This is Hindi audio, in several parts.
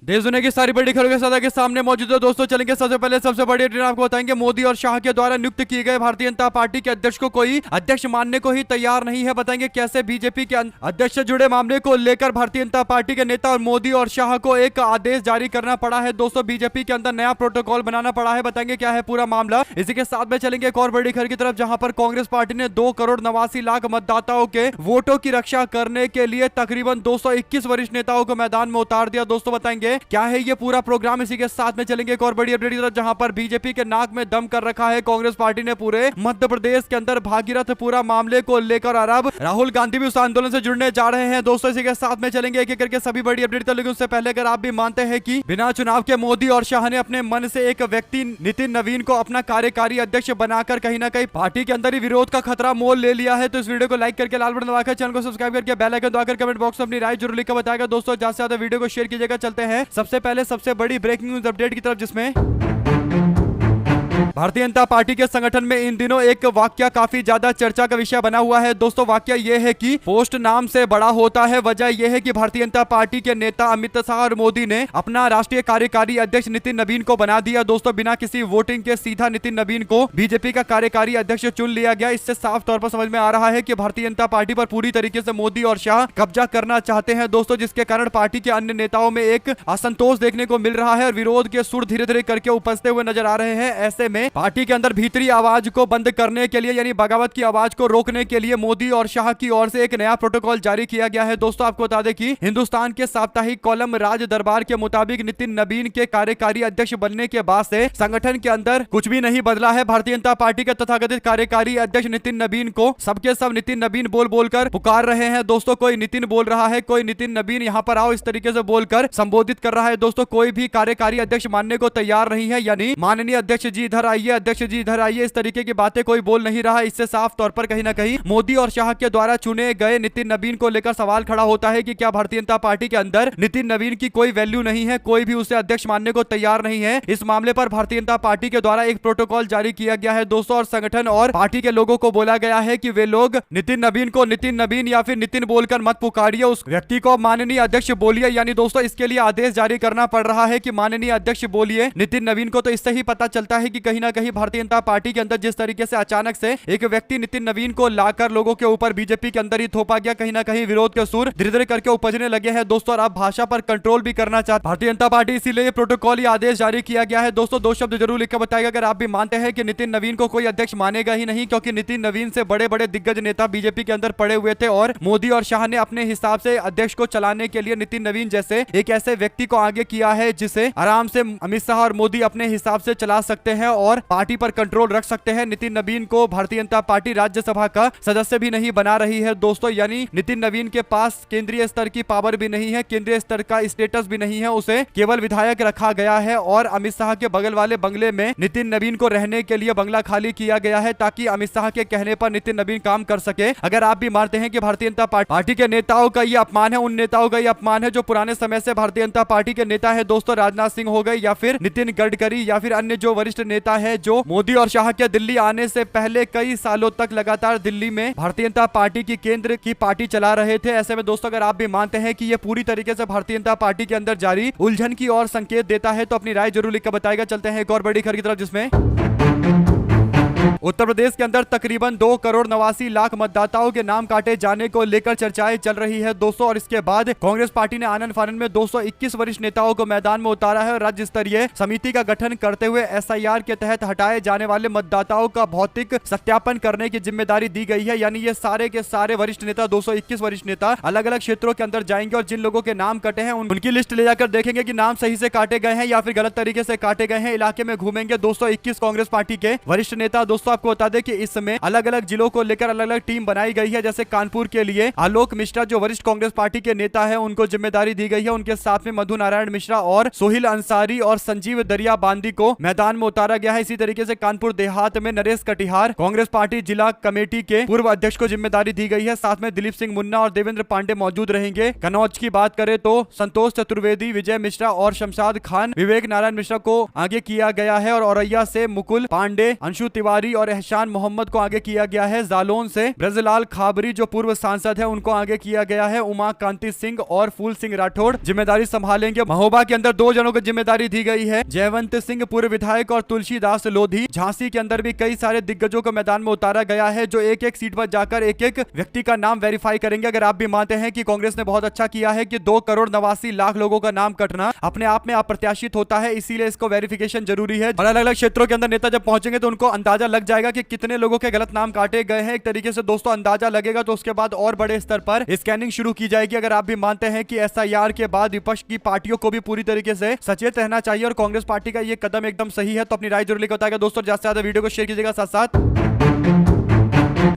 देश दुनिया की सारी बड़ी खबरों के साथ के सामने मौजूद है दोस्तों। चलेंगे सबसे पहले सबसे बड़ी अपडेट आपको बताएंगे। मोदी और शाह के द्वारा नियुक्त किए गए भारतीय जनता पार्टी के अध्यक्ष को कोई अध्यक्ष मानने को ही तैयार नहीं है। बताएंगे कैसे बीजेपी के अध्यक्ष से जुड़े मामले को लेकर भारतीय जनता पार्टी के नेता और मोदी और शाह को एक आदेश जारी करना पड़ा है। दोस्तों बीजेपी के अंदर नया प्रोटोकॉल बनाना पड़ा है। बताएंगे क्या है पूरा मामला। इसी के साथ में चलेंगे एक और बड़ी खबर की तरफ, जहां पर कांग्रेस पार्टी ने 2,89,00,000 मतदाताओं के वोटों की रक्षा करने के लिए तकरीबन 221 वरिष्ठ नेताओं को मैदान में उतार दिया। दोस्तों बताएंगे क्या है ये पूरा प्रोग्राम। इसी के साथ में चलेंगे एक और बड़ी अपडेट की तरफ, जहां पर बीजेपी के नाक में दम कर रखा है कांग्रेस पार्टी ने पूरे मध्य प्रदेश के अंदर भागीरथ पूरा मामले को लेकर। और अब राहुल गांधी भी उस आंदोलन से जुड़ने जा रहे हैं। दोस्तों इसी के साथ में चलेंगे एक एक करके सभी बड़ी अपडेट। लेकिन उससे पहले अगर आप भी मानते हैं कि बिना चुनाव के मोदी और शाह ने अपने मन से एक व्यक्ति नितिन नवीन को अपना कार्यकारी अध्यक्ष बनाकर कहीं ना कहीं पार्टी के अंदर ही विरोध का खतरा मोल ले लिया है, तो इस वीडियो को लाइक करके लाल बटन दबाकर चैनल को सब्सक्राइब करके बेल आइकन दबाकर कमेंट बॉक्स में अपनी राय जरूर लिखकर बताएगा। दोस्तों ज्यादा से ज्यादा वीडियो को शेयर कीजिएगा। चलते हैं सबसे पहले सबसे बड़ी ब्रेकिंग न्यूज अपडेट की तरफ, जिसमें भारतीय जनता पार्टी के संगठन में इन दिनों एक वाक्य काफी ज्यादा चर्चा का विषय बना हुआ है। दोस्तों वाक्य यह है कि पोस्ट नाम से बड़ा होता है। वजह यह है कि भारतीय जनता पार्टी के नेता अमित शाह और मोदी ने अपना राष्ट्रीय कार्यकारी अध्यक्ष नितिन नवीन को बना दिया। दोस्तों बिना किसी वोटिंग के सीधा नितिन नवीन को बीजेपी का कार्यकारी अध्यक्ष चुन लिया गया। इससे साफ तौर पर समझ में आ रहा है कि भारतीय जनता पार्टी पर पूरी तरीके से मोदी और शाह कब्जा करना चाहते हैं। दोस्तों जिसके कारण पार्टी के अन्य नेताओं में एक असंतोष देखने को मिल रहा है और विरोध के सुर धीरे धीरे करके उपजते हुए नजर आ रहे हैं। ऐसे में पार्टी के अंदर भीतरी आवाज को बंद करने के लिए यानी बगावत की आवाज को रोकने के लिए मोदी और शाह की ओर से एक नया प्रोटोकॉल जारी किया गया है। दोस्तों आपको बता दें कि हिंदुस्तान के साप्ताहिक कॉलम राज दरबार के मुताबिक नितिन नवीन के कार्यकारी अध्यक्ष बनने के बाद से संगठन के अंदर कुछ भी नहीं बदला है। भारतीय जनता पार्टी के तथाकथित कार्यकारी अध्यक्ष नितिन नवीन को सबके सब नितिन नवीन बोल बोलकर पुकार रहे हैं। दोस्तों कोई नितिन बोल रहा है, कोई नितिन नवीन यहाँ पर आओ इस तरीके से बोलकर संबोधित कर रहा है। दोस्तों कोई भी कार्यकारी अध्यक्ष मानने को तैयार नहीं है, यानी माननीय अध्यक्ष जी इधर आइए, अध्यक्ष जी इधर आइए, इस तरीके की बातें कोई बोल नहीं रहा। इससे साफ तौर पर कहीं ना कहीं मोदी और शाह के द्वारा चुने गए नितिन नवीन को लेकर सवाल खड़ा होता है कि क्या भारतीय जनता पार्टी के अंदर नितिन नवीन की कोई वैल्यू नहीं है, कोई भी उसे अध्यक्ष मानने को तैयार नहीं है। इस मामले पर भारतीय जनता पार्टी के द्वारा एक प्रोटोकॉल जारी किया गया है दोस्तों, और संगठन और पार्टी के लोगों को बोला गया है कि वे लोग नितिन नवीन को नितिन नवीन या फिर नितिन बोलकर मत पुकारिए, उस व्यक्ति को माननीय अध्यक्ष बोलिए। यानी दोस्तों इसके लिए आदेश जारी करना पड़ रहा है कि माननीय अध्यक्ष बोलिए नितिन नवीन को। तो इससे ही पता चलता है कि कहीं ना कहीं भारतीय जनता पार्टी के अंदर जिस तरीके से अचानक से एक व्यक्ति नितिन नवीन को लाकर लोगों के ऊपर बीजेपी के अंदर ही थोपा गया, कहीं ना कहीं विरोध के सुर धीरे धीरे करके उपजने लगे हैं दोस्तों। और अब भाषा पर कंट्रोल भी करना चाहती भारतीय जनता पार्टी, इसीलिए प्रोटोकॉल आदेश जारी किया गया है। दोस्तों दो शब्द जरूर लिखकर बताएगा अगर आप भी मानते हैं कि नितिन नवीन को कोई अध्यक्ष मानेगा ही नहीं, क्योंकि नितिन नवीन से बड़े बड़े दिग्गज नेता बीजेपी के अंदर पड़े हुए थे और मोदी और शाह ने अपने हिसाब से अध्यक्ष को चलाने के लिए नितिन नवीन जैसे एक ऐसे व्यक्ति को आगे किया है जिसे आराम से अमित शाह और मोदी अपने हिसाब से चला सकते हैं और पार्टी पर कंट्रोल रख सकते हैं। नितिन नवीन को भारतीय जनता पार्टी राज्यसभा का सदस्य भी नहीं बना रही है दोस्तों, यानी नितिन नवीन के पास केंद्रीय स्तर की पावर भी नहीं है, केंद्रीय स्तर का स्टेटस भी नहीं है, उसे केवल विधायक रखा गया है। और अमित शाह के बगल वाले बंगले में नितिन नवीन को रहने के लिए बंगला खाली किया गया है ताकि अमित शाह के कहने पर नितिन नवीन काम कर सके। अगर आप भी मानते हैं कि भारतीय जनता पार्टी के नेताओं का ये अपमान है, उन नेताओं का ये अपमान है जो पुराने समय से भारतीय जनता पार्टी के नेता है दोस्तों, राजनाथ सिंह हो गए या फिर नितिन गडकरी या फिर अन्य जो वरिष्ठ नेता है जो मोदी और शाह के दिल्ली आने से पहले कई सालों तक लगातार दिल्ली में भारतीय जनता पार्टी की केंद्र की पार्टी चला रहे थे। ऐसे में दोस्तों अगर आप भी मानते हैं कि ये पूरी तरीके से भारतीय जनता पार्टी के अंदर जारी उलझन की ओर संकेत देता है तो अपनी राय जरूर लिखकर बताएगा। चलते हैं एक और बड़ी खबर की तरफ, जिसमें उत्तर प्रदेश के अंदर तकरीबन 2,89,00,000 मतदाताओं के नाम काटे जाने को लेकर चर्चाएं चल रही है दोस्तों। और इसके बाद कांग्रेस पार्टी ने आनंद फानंद में 221 वरिष्ठ नेताओं को मैदान में उतारा है और राज्य स्तरीय समिति का गठन करते हुए एसआईआर के तहत हटाए जाने वाले मतदाताओं का भौतिक सत्यापन करने की जिम्मेदारी दी गई है। यानी ये सारे के सारे वरिष्ठ नेता 221 वरिष्ठ नेता अलग अलग क्षेत्रों के अंदर जाएंगे और जिन लोगों के नाम कटे हैं उनकी लिस्ट ले जाकर देखेंगे कि नाम सही से काटे गए हैं या फिर गलत तरीके से काटे गए हैं। इलाके में घूमेंगे 221 कांग्रेस पार्टी के वरिष्ठ नेता। दोस्तों आपको बता दें कि इस समय अलग अलग जिलों को लेकर अलग अलग टीम बनाई गई है। जैसे कानपुर के लिए आलोक मिश्रा जो वरिष्ठ कांग्रेस पार्टी के नेता है उनको जिम्मेदारी दी गई है। उनके साथ में मधु नारायण मिश्रा और सोहिल अंसारी और संजीव दरिया बांदी को मैदान में उतारा गया है। इसी तरीके से कानपुर देहात में नरेश कटिहार कांग्रेस पार्टी जिला कमेटी के पूर्व अध्यक्ष को जिम्मेदारी दी गई है। साथ में दिलीप सिंह मुन्ना और देवेंद्र पांडे मौजूद रहेंगे। कन्नौज की बात करें तो संतोष चतुर्वेदी, विजय मिश्रा और शमशाद खान, विवेक नारायण मिश्रा को आगे किया गया है। और औरैया से मुकुल पांडे, अंशु तिवारी अंसारी और एहसान मोहम्मद को आगे किया गया है। जालौन से ब्रजलाल खाबरी जो पूर्व सांसद है उनको आगे किया गया है। उमा कांति सिंह और फूल सिंह राठौड़ जिम्मेदारी संभालेंगे। महोबा के अंदर 2 जनों को जिम्मेदारी दी गई है, जयवंत सिंह पूर्व विधायक और तुलसीदास लोधी। झांसी के अंदर भी कई सारे दिग्गजों को मैदान में उतारा गया है जो एक एक सीट पर जाकर एक एक व्यक्ति का नाम वेरीफाई करेंगे। अगर आप भी मानते हैं कि कांग्रेस ने बहुत अच्छा किया है कि 2,89,00,000 लोगों का नाम कटना अपने आप में अप्रत्याशित होता है, इसीलिए इसको वेरिफिकेशन जरूरी है। और अलग अलग क्षेत्रों के अंदर नेता जब पहुंचेंगे तो उनको अंदाजा लग जाएगा कि कितने लोगों के गलत नाम काटे गए हैं। एक तरीके से दोस्तों अंदाजा लगेगा तो उसके बाद और बड़े स्तर पर स्कैनिंग शुरू की जाएगी। अगर आप भी मानते हैं कि एसआईआर के बाद विपक्ष की पार्टियों को भी पूरी तरीके से सचेत रहना चाहिए और कांग्रेस पार्टी का ये कदम एकदम सही है, तो अपनी राय जरूर लिखकर बताएगा। दोस्तों ज्यादा से ज्यादा वीडियो को शेयर कीजिएगा। साथ साथ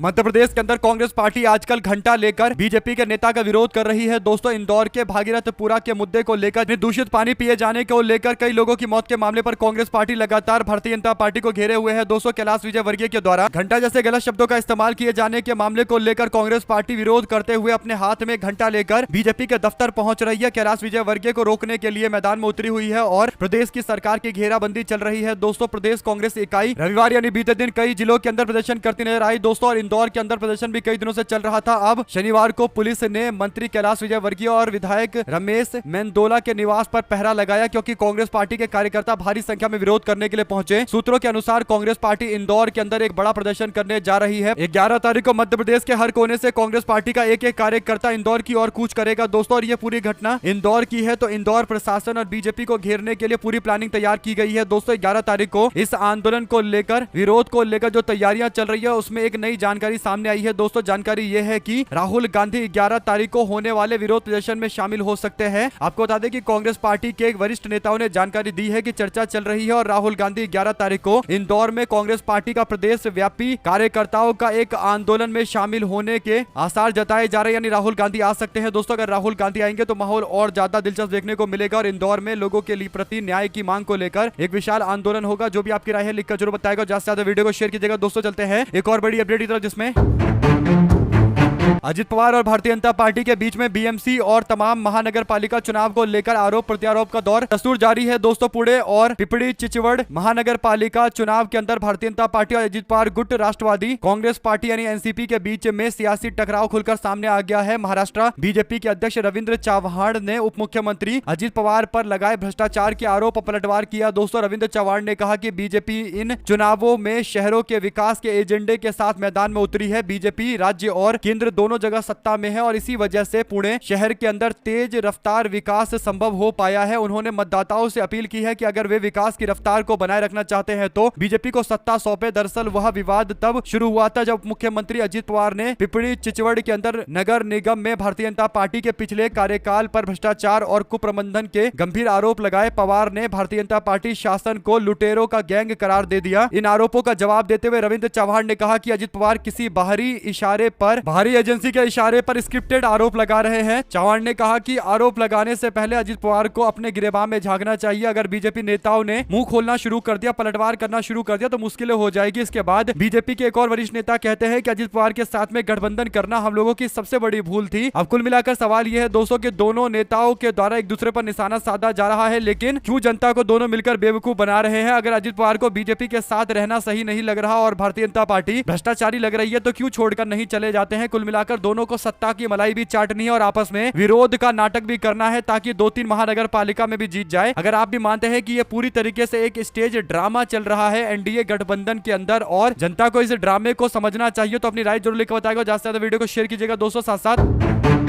मध्य प्रदेश के अंदर कांग्रेस पार्टी आजकल घंटा लेकर बीजेपी के नेता का विरोध कर रही है। दोस्तों इंदौर के भागीरथपुरा के मुद्दे को लेकर दूषित पानी पिए जाने को लेकर कई लोगों की मौत के मामले पर कांग्रेस पार्टी लगातार भारतीय जनता पार्टी को घेरे हुए है। दोस्तों कैलाश विजयवर्गीय के द्वारा घंटा जैसे गलत शब्दों का इस्तेमाल किए जाने के मामले को लेकर कांग्रेस पार्टी विरोध करते हुए अपने हाथ में घंटा लेकर बीजेपी के दफ्तर पहुंच रही है। कैलाश विजयवर्गीय को रोकने के लिए मैदान में उतरी हुई है और प्रदेश की सरकार की घेराबंदी चल रही है। दोस्तों प्रदेश कांग्रेस इकाई रविवार यानी बीते दिन कई जिलों के अंदर प्रदर्शन करती नजर आई। दोस्तों और इंदौर के अंदर प्रदर्शन भी कई दिनों से चल रहा था। अब शनिवार को पुलिस ने मंत्री कैलाश विजयवर्गीय और विधायक रमेश मेंदोला के निवास पर पहरा लगाया क्योंकि कांग्रेस पार्टी के कार्यकर्ता भारी संख्या में विरोध करने के लिए पहुंचे। सूत्रों के अनुसार कांग्रेस पार्टी इंदौर के अंदर एक बड़ा प्रदर्शन करने जा रही है। 11 तारीख को मध्य प्रदेश के हर कोने से कांग्रेस पार्टी का एक एक कार्यकर्ता इंदौर की ओर कूच करेगा। दोस्तों और ये पूरी घटना इंदौर की है, तो इंदौर प्रशासन और बीजेपी को घेरने के लिए पूरी प्लानिंग तैयार की गई है। दोस्तों 11 तारीख को इस आंदोलन को लेकर, विरोध को लेकर जो तैयारियां चल रही है उसमें एक नई जानकारी सामने आई है। दोस्तों जानकारी यह है कि राहुल गांधी 11 तारीख को होने वाले विरोध प्रदर्शन में शामिल हो सकते हैं। आपको बता दें कि कांग्रेस पार्टी के एक वरिष्ठ नेताओं ने जानकारी दी है कि चर्चा चल रही है और राहुल गांधी 11 तारीख को इंदौर में कांग्रेस पार्टी का प्रदेश व्यापी कार्यकर्ताओं का एक आंदोलन में शामिल होने के आसार जताए जा रहे हैं, यानी राहुल गांधी आ सकते हैं। दोस्तों अगर राहुल गांधी आएंगे तो माहौल और ज्यादा दिलचस्प देखने को मिलेगा और इंदौर में लोगों के लिए प्रति न्याय की मांग को लेकर एक विशाल आंदोलन होगा। जो भी आपकी राय है लिखकर जरूर बताएगा। ज्यादा से ज्यादा वीडियो को शेयर कीजिएगा। दोस्तों चलते हैं एक और बड़ी अपडेट की तरफ, जिसमें अजित पवार और भारतीय जनता पार्टी के बीच में बीएमसी और तमाम महानगर पालिका चुनाव को लेकर आरोप प्रत्यारोप का दौर दस्तूर जारी है। दोस्तों पुणे और पिपड़ी चिचवड़ महानगर पालिका चुनाव के अंदर भारतीय जनता पार्टी और अजित पवार गुट राष्ट्रवादी कांग्रेस पार्टी यानी एनसीपी के बीच में सियासी टकराव खुलकर सामने आ गया है। महाराष्ट्र बीजेपी के अध्यक्ष रविंद्र चव्हाण ने उप मुख्यमंत्री अजित पवार पर लगाए भ्रष्टाचार के आरोप पर पलटवार किया। दोस्तों रविंद्र चव्हाण ने कहा कि बीजेपी इन चुनावों में शहरों के विकास के एजेंडे के साथ मैदान में उतरी है। बीजेपी राज्य और केंद्र दोनों जगह सत्ता में है और इसी वजह से पुणे शहर के अंदर तेज रफ्तार विकास संभव हो पाया है। उन्होंने मतदाताओं से अपील की है कि अगर वे विकास की रफ्तार को बनाए रखना चाहते हैं तो बीजेपी को सत्ता सौंपे। दरअसल वह विवाद तब शुरू हुआ था जब मुख्यमंत्री अजित पवार ने पिपड़ी चिचवड़ के अंदर नगर निगम में भारतीय जनता पार्टी के पिछले कार्यकाल पर भ्रष्टाचार और कुप्रबंधन के गंभीर आरोप लगाए। पवार ने भारतीय जनता पार्टी शासन को लुटेरों का गैंग करार दे दिया। इन आरोपों का जवाब देते हुए रविंद्र चव्हाण ने कहा कि अजित पवार किसी बाहरी इशारे पर, बाहरी एजेंसी के इशारे पर स्क्रिप्टेड आरोप लगा रहे हैं। चव्हाण ने कहा कि आरोप लगाने से पहले अजित पवार को अपने गिरेबान में झांकना चाहिए। अगर बीजेपी नेताओं ने मुंह खोलना शुरू कर दिया, पलटवार करना शुरू कर दिया तो मुश्किलें हो जाएगी। इसके बाद बीजेपी के एक और वरिष्ठ नेता कहते हैं कि अजित पवार के साथ में गठबंधन करना हम लोगों की सबसे बड़ी भूल थी। अब कुल मिलाकर सवाल यह है दोस्तों कि दोनों नेताओं के द्वारा एक दूसरे पर निशाना साधा जा रहा है, लेकिन क्यों जनता को दोनों मिलकर बेवकूफ बना रहे हैं। अगर अजित पवार को बीजेपी के साथ रहना सही नहीं लग रहा और भारतीय जनता पार्टी भ्रष्टाचारी लग रही है तो क्यों छोड़कर नहीं चले जाते हैं। कुल मिलाकर दोनों को सत्ता की मलाई भी चाटनी है और आपस में विरोध का नाटक भी करना है ताकि 2-3 महानगर पालिका में भी जीत जाए। अगर आप भी मानते हैं कि ये पूरी तरीके से एक स्टेज ड्रामा चल रहा है एनडीए गठबंधन के अंदर और जनता को इस ड्रामे को समझना चाहिए, तो अपनी राय जरूर लिखकर बताएगा। ज्यादा से ज्यादा वीडियो को शेयर कीजिएगा। दोस्तों साथ साथ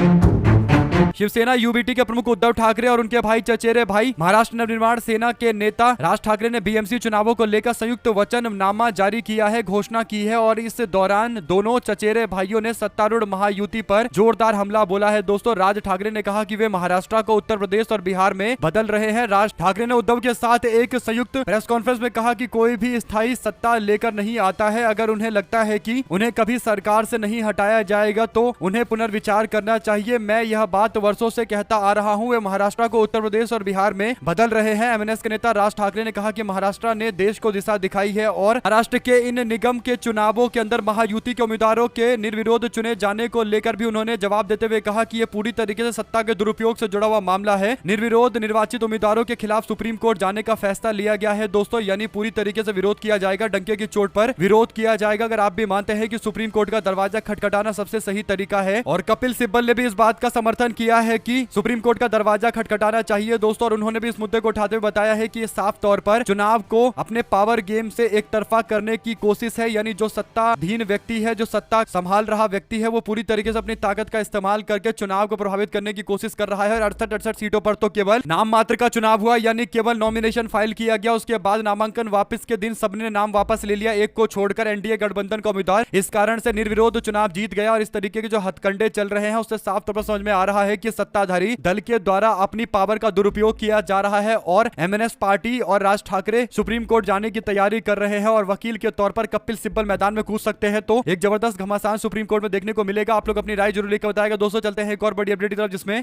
शिवसेना यूबीटी के प्रमुख उद्धव ठाकरे और उनके भाई चचेरे भाई महाराष्ट्र नवनिर्माण सेना के नेता राज ठाकरे ने बीएमसी चुनावों को लेकर संयुक्त वचननामा जारी किया है, घोषणा की है और इस दौरान दोनों चचेरे भाइयों ने सत्तारूढ़ महायुति पर जोरदार हमला बोला है। दोस्तों राज ठाकरे ने कहा कि वे महाराष्ट्र को उत्तर प्रदेश और बिहार में बदल रहे हैं। राज ठाकरे ने उद्धव के साथ एक संयुक्त प्रेस कॉन्फ्रेंस में कहा कि कोई भी स्थायी सत्ता लेकर नहीं आता है। अगर उन्हें लगता है कि उन्हें कभी सरकार से नहीं हटाया जाएगा तो उन्हें पुनर्विचार करना चाहिए। मैं यह बात 7 वर्षों से कहता आ रहा हूं, वे महाराष्ट्र को उत्तर प्रदेश और बिहार में बदल रहे हैं। एमएनएस के नेता राज ठाकरे ने कहा कि महाराष्ट्र ने देश को दिशा दिखाई है और महाराष्ट्र के इन निगम के चुनावों के अंदर महायुति के उम्मीदवारों के निर्विरोध चुने जाने को लेकर भी उन्होंने जवाब देते हुए कहा कि यह पूरी तरीके से सत्ता के दुरुपयोग से जुड़ा हुआ मामला है। निर्विरोध निर्वाचित उम्मीदवारों के खिलाफ सुप्रीम कोर्ट जाने का फैसला लिया गया है दोस्तों, यानी पूरी तरीके से विरोध किया जाएगा, डंके की चोट पर विरोध किया जाएगा। अगर आप भी मानते हैं कि सुप्रीम कोर्ट का दरवाजा खटखटाना सबसे सही तरीका है, और कपिल सिब्बल ने भी इस बात का समर्थन किया है कि सुप्रीम कोर्ट का दरवाजा खटखटाना चाहिए दोस्तों, और उन्होंने भी इस मुद्दे को उठाते हुए बताया है कि साफ तौर पर चुनाव को अपने पावर गेम से एक तरफा करने की कोशिश है, यानी जो सत्ताधीन व्यक्ति है, जो सत्ता संभाल रहा व्यक्ति है, वो पूरी तरीके से अपनी ताकत का इस्तेमाल करके चुनाव को प्रभावित करने की कोशिश कर रहा है। और 68 सीटों पर तो केवल नाम मात्र का चुनाव हुआ, यानी केवल नॉमिनेशन फाइल किया गया, उसके बाद नामांकन वापस के दिन सबने नाम वापस ले लिया, एक को छोड़कर एनडीए गठबंधन का उम्मीदवार इस कारण से निर्विरोध चुनाव जीत गया। और इस तरीके के जो हथकंडे चल रहे हैं उससे साफ तौर पर समझ में आ रहा है कि सत्ताधारी दल के द्वारा अपनी पावर का दुरुपयोग किया जा रहा है, और एमएनएस पार्टी और राज ठाकरे सुप्रीम कोर्ट जाने की तैयारी कर रहे हैं, और वकील के तौर पर कपिल सिब्बल मैदान में कूद सकते हैं। तो एक जबरदस्त घमासान सुप्रीम कोर्ट में देखने को मिलेगा। आप लोग अपनी राय जरूर लेकर बताएगा दोस्तों। चलते हैं एक और बड़ी अपडेट की तरफ, जिसमें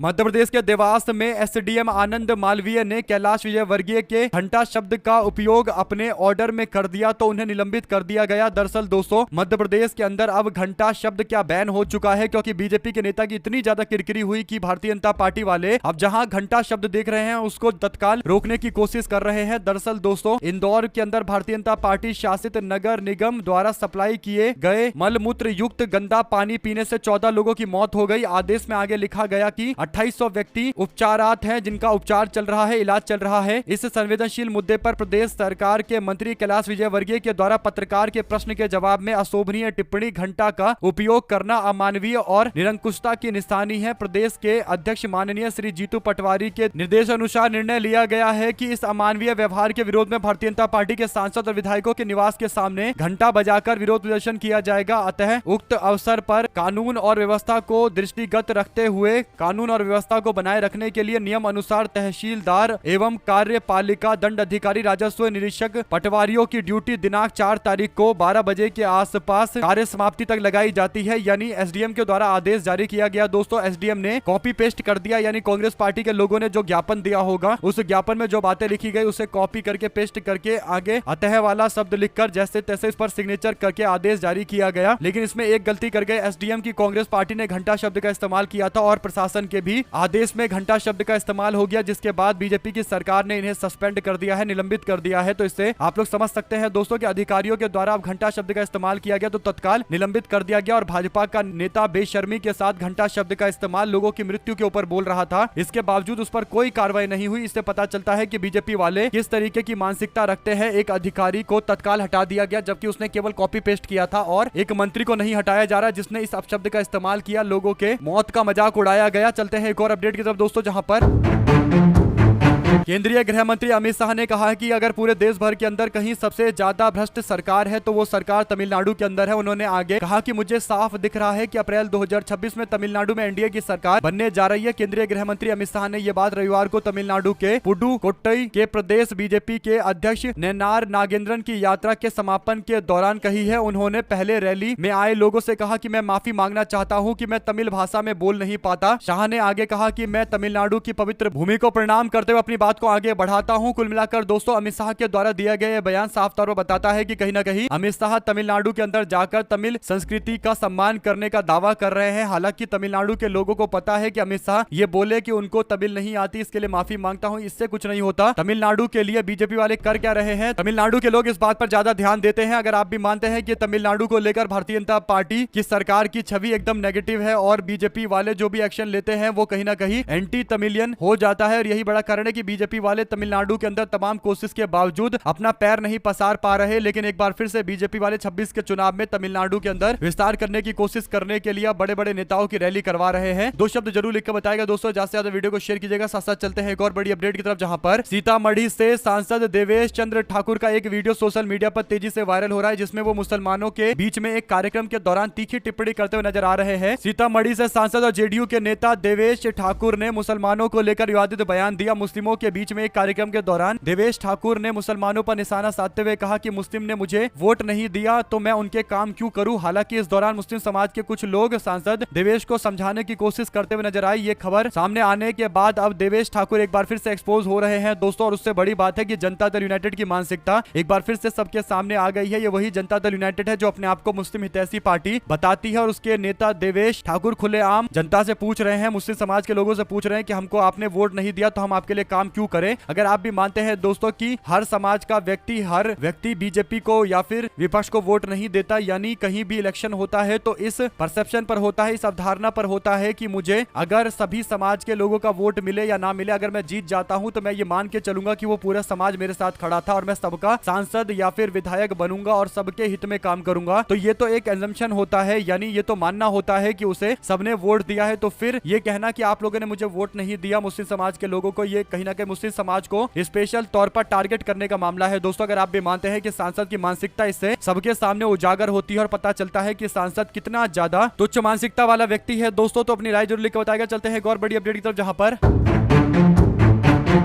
मध्य प्रदेश के देवास में एसडीएम आनंद मालवीय ने कैलाश विजयवर्गीय के घंटा शब्द का उपयोग अपने ऑर्डर में कर दिया, तो उन्हें निलंबित कर दिया गया। दरअसल दोस्तों, मध्य प्रदेश के अंदर अब घंटा शब्द क्या बैन हो चुका है, क्योंकि बीजेपी के नेता की इतनी ज्यादा किरकिरी हुई कि भारतीय जनता पार्टी वाले अब जहां घंटा शब्द देख रहे हैं उसको तत्काल रोकने की कोशिश कर रहे हैं। दरअसल दोस्तों, इंदौर के अंदर भारतीय जनता पार्टी शासित नगर निगम द्वारा सप्लाई किए गए मलमूत्र युक्त गंदा पानी पीने से 14 लोगों की मौत हो गई। आदेश में आगे लिखा गया कि 2800 व्यक्ति उपचारात हैं, जिनका उपचार चल रहा है, इलाज चल रहा है। इस संवेदनशील मुद्दे पर प्रदेश सरकार के मंत्री कैलाश विजयवर्गीय के द्वारा पत्रकार के प्रश्न के जवाब में अशोभनीय टिप्पणी, घंटा का उपयोग करना अमानवीय और निरंकुशता की निशानी है। प्रदेश के अध्यक्ष माननीय श्री जीतू पटवारी के निर्देश अनुसार निर्णय लिया गया है कि इस अमानवीय व्यवहार के विरोध में भारतीय जनता पार्टी के सांसद और विधायकों के निवास के सामने घंटा बजाकर विरोध प्रदर्शन किया जाएगा। अतः उक्त अवसर पर कानून और व्यवस्था को दृष्टिगत रखते हुए कानून और व्यवस्था को बनाए रखने के लिए नियम अनुसार तहसीलदार एवं कार्यपालिका दंड अधिकारी राजस्व निरीक्षक पटवारियों की ड्यूटी दिनांक 4 तारीख को 12 बजे के आसपास कार्य समाप्ति तक लगाई जाती है, यानी एसडीएम के द्वारा आदेश जारी किया गया। दोस्तों, एसडीएम ने कॉपी पेस्ट कर दिया, यानी कांग्रेस पार्टी के लोगों ने जो ज्ञापन दिया होगा उस ज्ञापन में जो बातें लिखी गई उसे कॉपी करके पेस्ट करके आगे अतः वाला शब्द लिखकर जैसे तैसे इस पर सिग्नेचर करके आदेश जारी किया गया। लेकिन इसमें एक गलती कर गए एसडीएम की, कांग्रेस पार्टी ने घंटा शब्द का इस्तेमाल किया था और प्रशासन के भी आदेश में घंटा शब्द का इस्तेमाल हो गया, जिसके बाद बीजेपी की सरकार ने इन्हें सस्पेंड कर दिया है, निलंबित कर दिया है। तो इससे आप लोग समझ सकते हैं दोस्तों कि अधिकारियों के द्वारा अब घंटा शब्द का इस्तेमाल किया गया तो तत्काल निलंबित कर दिया गया। और भाजपा का नेता बेशर्मी के साथ घंटा शब्द का इस्तेमाल लोगों की मृत्यु के ऊपर बोल रहा था, इसके बावजूद उस पर कोई कार्रवाई नहीं हुई। इससे पता चलता है कि बीजेपी वाले किस तरीके की मानसिकता रखते हैं। एक अधिकारी को तत्काल हटा दिया गया जबकि उसने केवल कॉपी पेस्ट किया था, और एक मंत्री को नहीं हटाया जा रहा जिसने इस अपशब्द का इस्तेमाल किया, लोगों के मौत का मजाक उड़ाया गया। चलते हैं एक और अपडेट की तरफ दोस्तों, जहां पर केंद्रीय गृह मंत्री अमित शाह ने कहा है कि अगर पूरे देश भर के अंदर कहीं सबसे ज्यादा भ्रष्ट सरकार है तो वो सरकार तमिलनाडु के अंदर है। उन्होंने आगे कहा कि मुझे साफ दिख रहा है कि अप्रैल 2026 में तमिलनाडु में एनडीए की सरकार बनने जा रही है। केंद्रीय गृह मंत्री अमित शाह ने यह बात रविवार को तमिलनाडु के पुडुकोट्टई के प्रदेश बीजेपी के अध्यक्ष नैनार नागेंद्रन की यात्रा के समापन के दौरान कही है। उन्होंने पहले रैली में आए लोगों से कहा कि मैं माफी मांगना चाहता हूं कि मैं तमिल भाषा में बोल नहीं पाता। शाह ने आगे कहा कि मैं तमिलनाडु की पवित्र भूमि को प्रणाम करते हुए अपनी बात को आगे बढ़ाता हूं। कुल मिलाकर दोस्तों, अमित शाह के द्वारा दिया गया यह बयान साफ तौर पर बताता है कि कहीं ना कहीं अमित शाह तमिलनाडु के अंदर जाकर तमिल संस्कृति का सम्मान करने का दावा कर रहे हैं। हालांकि तमिलनाडु के लोगों को पता है कि अमित शाह ये बोले कि उनको तमिल नहीं आती, इसके लिए माफी मांगता हूं, इससे कुछ नहीं होता। तमिलनाडु के लिए बीजेपी वाले कर क्या रहे हैं, तमिलनाडु के लोग इस बात पर ज्यादा ध्यान देते हैं। अगर आप भी मानते हैं कि तमिलनाडु को लेकर भारतीय जनता पार्टी की सरकार की छवि एकदम नेगेटिव है और बीजेपी वाले जो भी एक्शन लेते हैं वो कहीं ना कहीं एंटी तमिलियन हो जाता है, और यही बड़ा कारण है कि बीजेपी वाले तमिलनाडु के अंदर तमाम कोशिश के बावजूद अपना पैर नहीं पसार पा रहे। लेकिन एक बार फिर से बीजेपी वाले 26 के चुनाव में तमिलनाडु के अंदर विस्तार करने की कोशिश करने के लिए बड़े बड़े नेताओं की रैली करवा रहे हैं। दो शब्द जरूर लिखकर बताएगा दोस्तों, ज्यादा से ज्यादा वीडियो को शेयर कीजिएगा। साथ साथ चलते हैं एक और बड़ी अपडेट की तरफ, जहां पर सीतामढ़ी से सांसद देवेश चंद्र ठाकुर का एक वीडियो सोशल मीडिया पर तेजी से वायरल हो रहा है, जिसमें वो मुसलमानों के बीच में एक कार्यक्रम के दौरान तीखी टिप्पणी करते हुए नजर आ रहे हैं। सीतामढ़ी से सांसद और जेडीयू के नेता देवेश ठाकुर ने मुसलमानों को लेकर विवादित बयान दिया। मुस्लिमों के बीच में एक कार्यक्रम के दौरान देवेश ठाकुर ने मुसलमानों पर निशाना साधते हुए कहा कि मुस्लिम ने मुझे वोट नहीं दिया तो मैं उनके काम क्यों करूं। हालांकि इस दौरान मुस्लिम समाज के कुछ लोग सांसद देवेश को समझाने की कोशिश करते हुए नजर आई। ये खबर सामने आने के बाद अब देवेश ठाकुर एक बार फिर से एक्सपोज हो रहे हैं दोस्तों, और उससे बड़ी बात है कि जनता दल यूनाइटेड की मानसिकता एक बार फिर से सबके सामने आ गई है। ये वही जनता दल यूनाइटेड है जो अपने आप को मुस्लिम हितैषी पार्टी बताती है, और उसके नेता देवेश ठाकुर खुलेआम जनता से पूछ रहे हैं, मुस्लिम समाज के लोगों से पूछ रहे हैं कि हमको आपने वोट नहीं दिया तो हम आपके लिए काम क्यों करें। अगर आप भी मानते हैं दोस्तों कि हर समाज का हर व्यक्ति बीजेपी को या फिर विपक्ष को वोट नहीं देता, यानी कहीं भी इलेक्शन होता है तो इस परसेप्शन पर होता है, इस अवधारणा पर होता है कि मुझे अगर सभी समाज के लोगों का वोट मिले या ना मिले, अगर मैं जीत जाता हूं तो मैं ये मान के चलूंगा कि वो पूरा समाज मेरे साथ खड़ा था और मैं सबका सांसद या फिर विधायक बनूंगा और सबके हित में काम करूंगा। तो ये तो एक एजम्पशन होता है, यानी ये तो मानना होता है कि उसे सबने वोट दिया है। तो फिर ये कहना कि आप लोगों ने मुझे वोट नहीं दिया मुस्लिम समाज के लोगों को, ये कहीं ना कहीं मुस्लिम समाज को स्पेशल तौर पर टारगेट करने का मामला है दोस्तों। अगर आप भी मानते हैं कि सांसद की मानसिकता इससे सबके सामने उजागर होती है और पता चलता है कि सांसद कितना ज्यादा तुच्छ मानसिकता वाला व्यक्ति है दोस्तों, तो अपनी राय जरूर लिख के बताएगा। चलते हैं एक और बड़ी अपडेट की तरफ, जहां पर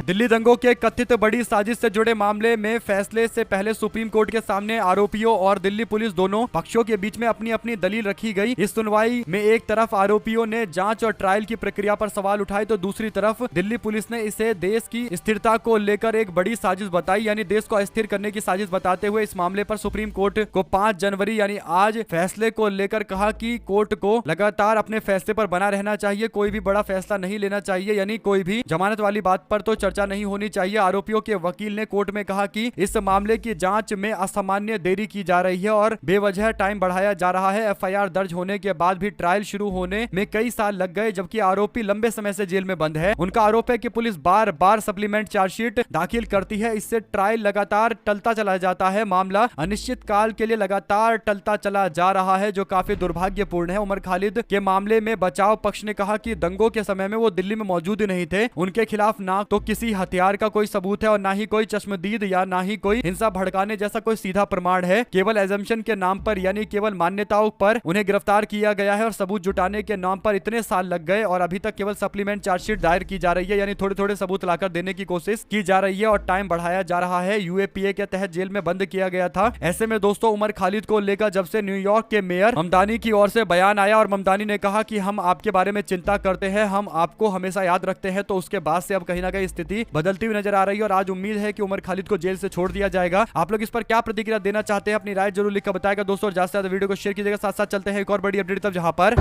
दिल्ली दंगों के कथित बड़ी साजिश से जुड़े मामले में फैसले से पहले सुप्रीम कोर्ट के सामने आरोपियों और दिल्ली पुलिस दोनों पक्षों के बीच में अपनी अपनी दलील रखी गई। इस सुनवाई में एक तरफ आरोपियों ने जांच और ट्रायल की प्रक्रिया पर सवाल उठाए तो दूसरी तरफ दिल्ली पुलिस ने इसे देश की स्थिरता को लेकर एक बड़ी साजिश बताई, यानी देश को अस्थिर करने की साजिश बताते हुए इस मामले पर सुप्रीम कोर्ट को 5 जनवरी यानी आज फैसले को लेकर कहा कि कोर्ट को लगातार अपने फैसले पर बना रहना चाहिए, कोई भी बड़ा फैसला नहीं लेना चाहिए, यानी कोई भी जमानत वाली बात पर तो चर्चा नहीं होनी चाहिए। आरोपियों के वकील ने कोर्ट में कहा कि इस मामले की जांच में असामान्य देरी की जा रही है और बेवजह टाइम बढ़ाया जा रहा है। एफआईआर दर्ज होने के बाद भी ट्रायल शुरू होने में कई साल लग गए, जबकि आरोपी लंबे समय से जेल में बंद है। उनका आरोप है कि पुलिस बार बार सप्लीमेंट चार्जशीट दाखिल करती है, इससे ट्रायल लगातार टलता चला जाता है। मामला अनिश्चित काल के लिए लगातार टलता चला जा रहा है, जो काफी दुर्भाग्यपूर्ण है। उमर खालिद के मामले में बचाव पक्ष ने कहा कि दंगों के समय में वो दिल्ली में मौजूद नहीं थे, उनके खिलाफ ना तो किसी हथियार का कोई सबूत है और ना ही कोई चश्मदीद या ना ही कोई हिंसा भड़काने जैसा कोई सीधा प्रमाण है। केवल एजम्पशन के नाम पर यानी केवल मान्यताओं पर उन्हें गिरफ्तार किया गया है और सबूत जुटाने के नाम पर इतने साल लग गए और अभी तक केवल सप्लीमेंट चार्जशीट दायर की जा रही है, यानी थोड़े थोड़े सबूत लाकर देने की कोशिश की जा रही है और टाइम बढ़ाया जा रहा है। यूएपीए के तहत जेल में बंद किया गया था। ऐसे में दोस्तों उमर खालिद को लेकर जब से न्यूयॉर्क के मेयर ममदानी की ओर से बयान आया और ममदानी ने कहा कि हम आपके बारे में चिंता करते हैं, हम आपको हमेशा याद रखते हैं, तो उसके बाद से अब कहीं ना कहीं स्थिति बदलती हुई नजर आ रही है और आज उम्मीद है कि उमर खालिद को जेल से छोड़ दिया जाएगा। आप लोग इस पर क्या प्रतिक्रिया देना चाहते हैं, अपनी राय जरूर लिखकर बताएगा दोस्तों, और ज्यादा से ज्यादा वीडियो को शेयर कीजिएगा। साथ साथ चलते हैं एक और बड़ी अपडेट तब, जहां पर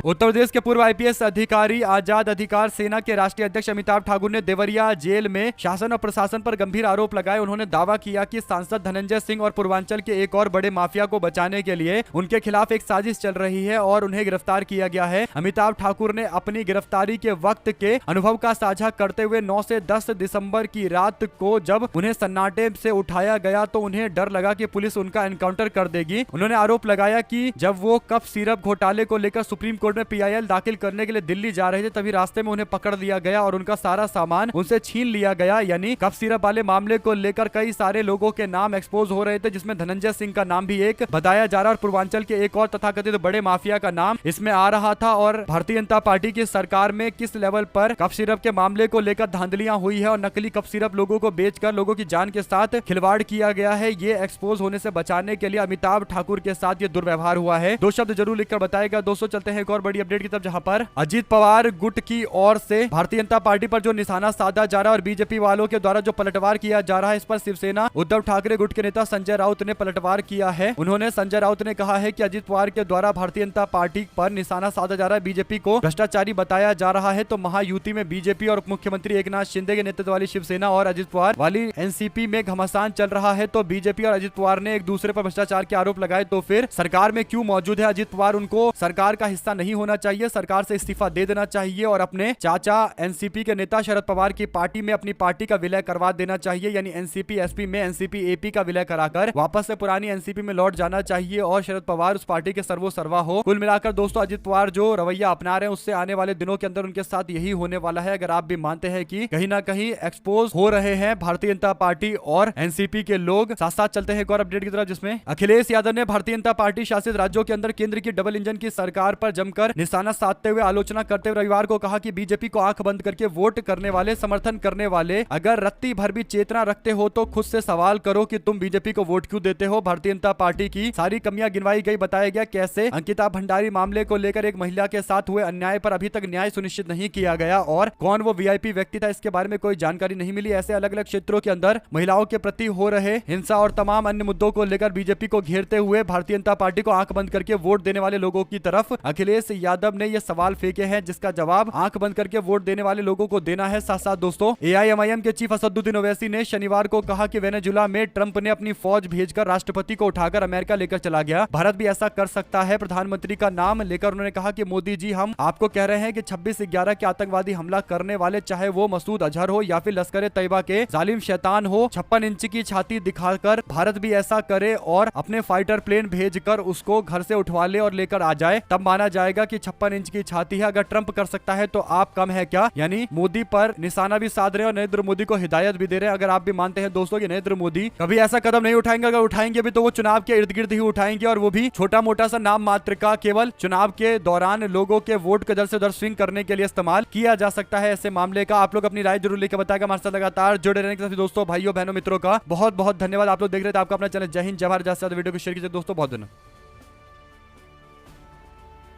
उत्तर प्रदेश के पूर्व आईपीएस अधिकारी आजाद अधिकार सेना के राष्ट्रीय अध्यक्ष अमिताभ ठाकुर ने देवरिया जेल में शासन और प्रशासन पर गंभीर आरोप लगाए। उन्होंने दावा किया कि सांसद धनंजय सिंह और पूर्वांचल के एक और बड़े माफिया को बचाने के लिए उनके खिलाफ एक साजिश चल रही है और उन्हें गिरफ्तार किया गया है। अमिताभ ठाकुर ने अपनी गिरफ्तारी के वक्त के अनुभव का साझा करते हुए 9 से 10 दिसंबर की रात को जब उन्हें सन्नाटे से उठाया गया तो उन्हें डर लगा कि पुलिस उनका एनकाउंटर कर देगी। उन्होंने आरोप लगाया कि जब वो कफ सिरप घोटाले को लेकर सुप्रीम कोर्ट में पीआईएल दाखिल करने के लिए दिल्ली जा रहे थे, तभी रास्ते में उन्हें पकड़ लिया गया और उनका सारा सामान उनसे छीन लिया गया। यानी कफ सिरप वाले मामले को लेकर कई सारे लोगों के नाम एक्सपोज हो रहे थे, जिसमें धनंजय सिंह का नाम भी एक बताया जा रहा है और पूर्वांचल के एक और तथाकथित बड़े माफिया का नाम इसमें आ रहा था। और भारतीय जनता पार्टी की सरकार में किस लेवल पर कफ सिरप के मामले को लेकर धांधलियां हुई है और नकली कफ सिरप लोगों को बेचकर लोगों की जान के साथ खिलवाड़ किया गया है, ये एक्सपोज होने से बचाने के लिए अमिताभ ठाकुर के साथ ये दुर्व्यवहार हुआ है। 2 शब्द जरूर लिखकर बताएगा दोस्तों। चलते हैं एक और बड़ी अपडेट की तरफ, जहां पर अजीत पवार गुट की ओर से भारतीय जनता पार्टी पर जो निशाना साधा जा रहा है और बीजेपी वालों के द्वारा जो पलटवार किया जा रहा है, इस पर शिवसेना उद्धव ठाकरे गुट के नेता संजय राउत ने पलटवार किया है। उन्होंने संजय राउत ने कहा है कि अजीत पवार के द्वारा भारतीय जनता पार्टी पर निशाना साधा जा रहा है, बीजेपी को भ्रष्टाचारी बताया जा रहा है। तो महायुति में बीजेपी और उप मुख्यमंत्री एकनाथ शिंदे के नेतृत्व वाली शिवसेना और अजीत पवार वाली एनसीपी में घमासान चल रहा है। तो बीजेपी और अजीत पवार ने एक दूसरे पर भ्रष्टाचार के आरोप लगाए, तो फिर सरकार में क्यों मौजूद है अजीत पवार? उनको सरकार का हिस्सा नहीं होना चाहिए, सरकार से इस्तीफा दे देना चाहिए और अपने चाचा एनसीपी के नेता शरद पवार की पार्टी में अपनी पार्टी का विलय करवा देना चाहिए, यानी एनसीपी एसपी में एनसीपी एपी का विलय कराकर वापस से पुरानी एनसीपी में लौट जाना चाहिए और शरद पवार उस पार्टी के सर्वोसर्वा हो। कुल मिलाकर दोस्तों अजीत पवार जो रवैया अपना रहे हैं उससे आने वाले दिनों के अंदर उनके साथ यही होने वाला है। अगर आप भी मानते हैं कि कहीं ना कहीं एक्सपोज हो रहे हैं भारतीय जनता पार्टी और एनसीपी के लोग। साथ साथ चलते हैं एक और अपडेट की तरफ, जिसमें अखिलेश यादव ने भारतीय जनता पार्टी शासित राज्यों के अंदर केंद्र की डबल इंजन की सरकार पर जमकर लेकर निशाना साधते हुए आलोचना करते हुए रविवार को कहा कि बीजेपी को आंख बंद करके वोट करने वाले, समर्थन करने वाले अगर रत्ती भर भी चेतना रखते हो तो खुद से सवाल करो कि तुम बीजेपी को वोट क्यों देते हो। भारतीय जनता पार्टी की सारी कमियां गिनवाई गई, बताया गया कैसे अंकिता भंडारी मामले को लेकर एक महिला के साथ हुए अन्याय पर अभी तक न्याय सुनिश्चित नहीं किया गया और कौन वो वीआईपी व्यक्ति था इसके बारे में कोई जानकारी नहीं मिली। ऐसे अलग अलग क्षेत्रों के अंदर महिलाओं के प्रति हो रहे हिंसा और तमाम अन्य मुद्दों को लेकर बीजेपी को घेरते हुए भारतीय जनता पार्टी को आंख बंद करके वोट देने वाले लोगों की तरफ अखिलेश यादव ने यह सवाल फेंके हैं, जिसका जवाब आंख बंद करके वोट देने वाले लोगों को देना है। साथ साथ दोस्तों एआईएमआईएम के चीफ असदुद्दीन ओवैसी ने शनिवार को कहा कि वेनेजुला में ट्रंप ने अपनी फौज भेजकर राष्ट्रपति को उठाकर अमेरिका लेकर चला गया, भारत भी ऐसा कर सकता है। प्रधानमंत्री का नाम लेकर उन्होंने कहा कि मोदी जी, हम आपको कह रहे हैं कि 26/11 के आतंकवादी हमला करने वाले, चाहे वो मसूद अजहर हो या फिर लश्कर तैयबा के जालिम शैतान हो, 56 इंच की छाती दिखाकर भारत भी ऐसा करे और अपने फाइटर प्लेन भेजकर उसको घर से उठवा ले और लेकर आ जाए, तब माना जाएगा कि 56 इंच की छाती है। अगर ट्रंप कर सकता है तो आप कम है क्या? यानी मोदी पर निशाना भी साध रहे और नरेंद्र मोदी को हिदायत भी दे रहे हैं। अगर आप भी मानते हैं दोस्तों कि नरेंद्र मोदी कभी ऐसा कदम नहीं उठाएंगे, अगर उठाएंगे भी तो वो चुनाव के इर्द गिर्द ही उठाएंगे और वो भी छोटा मोटा सा नाम मात्र का, केवल चुनाव के दौरान लोगों के वोट को इधर से उधर स्विंग करने के लिए इस्तेमाल किया जा सकता है ऐसे मामले का। आप लोग अपनी राय जरूर लेकर बताएगा। हमारे साथ लगातार जुड़े रहने के साथ दोस्तों, भाइयों बहनों मित्रों का बहुत बहुत धन्यवाद। आप लोग देख रहे थे आपका अपना चैनल जय हिंद जय भारत। वीडियो को शेयर कीजिए दोस्तों, बहुत धन्यवाद।